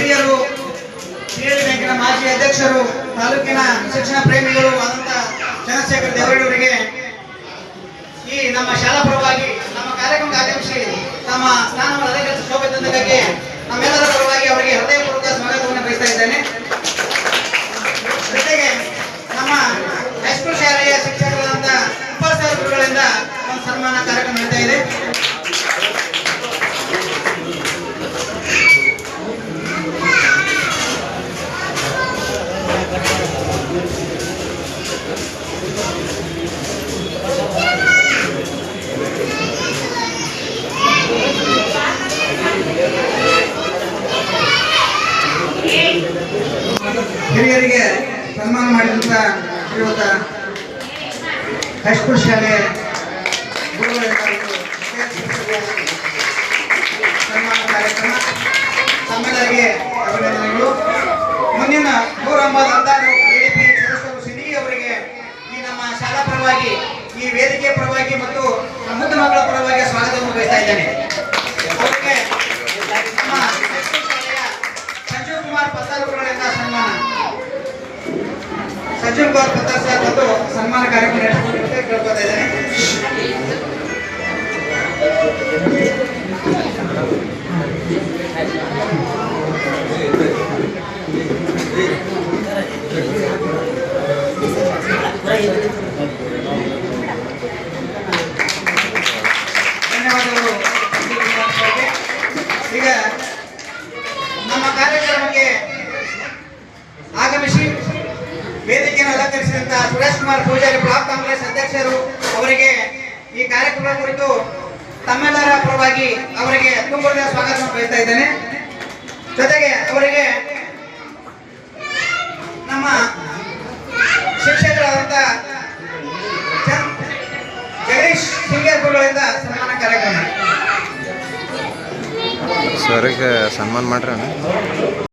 ಹಿರಿಯರು, ಸಿಎಡಿ ಬ್ಯಾಂಕಿನ ಮಾಜಿ ಅಧ್ಯಕ್ಷರು, ತಾಲೂಕಿನ ಶಿಕ್ಷಣ ಪ್ರೇಮಿಗಳು ಆದಂತ ಚಂದ್ರಶೇಖರ್ ದೇವರವರಿಗೆ ಈ ನಮ್ಮ ಶಾಲಾ ಪರವಾಗಿ ನಮ್ಮ ಕಾರ್ಯಕ್ರಮಕ್ಕೆ ಆಗಮಿಸಿ ತಮ್ಮ ಸ್ಥಾನವನ್ನು ಅಲಂಕರಿಸಿ ಶೋಭೆ ತಂದಕ್ಕಾಗಿ ನಮ್ಮೆಲ್ಲರ ಪರವಾಗಿ ಅವರಿಗೆ ಹೃದಯಪೂರ್ವಕ ಸ್ವಾಗತವನ್ನು ಬಯಸ್ತಾ ಇದ್ದೇನೆ. ಜೊತೆಗೆ ನಮ್ಮ ಹೈಸ್ಕೂಲ್ ಶಾಲೆಯ ಶಿಕ್ಷಕರಾದಂಥ ಉಪಸ್ಥಿತ ಗುರುಗಳಿಂದ ಒಂದು ಸನ್ಮಾನ ಕಾರ್ಯಕ್ರಮ ನಡೀತಾ ಇದೆ. ಹಿರಿಯರಿಗೆ ಸನ್ಮಾನ ಮಾಡಿದಂಥ ಶ್ರೀಯುತ ಹೈಸ್ಕೂಲ್ ಶಾಲೆ ಸನ್ಮಾನ ಕಾರ್ಯಕ್ರಮ ತಮ್ಮೆಲ್ಲರಿಗೆ ಅಭಿನಂದನೆಗಳು. ಮುಂದಿನ 196 ಎಡಿಪಿ ಸದಸ್ಯರು ಸಿದ್ದಿಗೆ ಅವರಿಗೆ ಈ ನಮ್ಮ ಶಾಲಾ ಪರವಾಗಿ, ಈ ವೇದಿಕೆ ಪರವಾಗಿ ಮತ್ತು ಮುದ್ದು ಮಕ್ಕಳ ಪರವಾಗಿ ಸ್ವಾಗತವನ್ನು ಬಯಸ್ತಾ ಇದ್ದೇನೆ. ಅವರಿಗೆ ನಮ್ಮ ಸಂಜೀವ್ ಕುಮಾರ್ ಪತ್ತಾರ್ ಅವರಿಂದ ಸನ್ಮಾನ, ಸಂಜೀವ್ ಕುಮಾರ್ ಪತ್ತಾರ್ ಸರ್ ಮತ್ತು ಸನ್ಮಾನ ಕಾರ್ಯಕ್ರಮ ನಡೆಸಿಕೊಂಡು ಕೇಳ್ಕೊತಾ ಇದ್ದೇನೆ. ಧನ್ಯವಾದಗಳು. ಈಗ ನಮ್ಮ ಕಾರ್ಯಕ್ರಮಕ್ಕೆ ಆಗಮಿಸಿ ವೇದಿಕೆಯನ್ನು ಅಲಂಕರಿಸಿದಂತಹ ಸುರೇಶ್ ಕುಮಾರ್ ಪೂಜಾರಿ ಬ್ಲಾಕ್ ಕಾಂಗ್ರೆಸ್ ಅಧ್ಯಕ್ಷರು ಅವರಿಗೆ ಈ ಕಾರ್ಯಕ್ರಮದ ಕುರಿತು ತಮ್ಮೆಲ್ಲರ ಪರವಾಗಿ ಅವರಿಗೆ ತುಂಬುವುದ ಸ್ವಾಗತವನ್ನು ಬಯಸ್ತಾ ಇದ್ದೇನೆ. ಜೊತೆಗೆ ಅವರಿಗೆ ನಮ್ಮ ಶಿಕ್ಷಕರಾದಂಥ ಜಗದೀಶ್ ಸಿಂಗೇರ್ ಗುರುಗಳಿಂದ ಸನ್ಮಾನ ಕಾರ್ಯಕ್ರಮ. ಸರಿಗೆ ಸನ್ಮಾನ ಮಾಡ್ರಿ.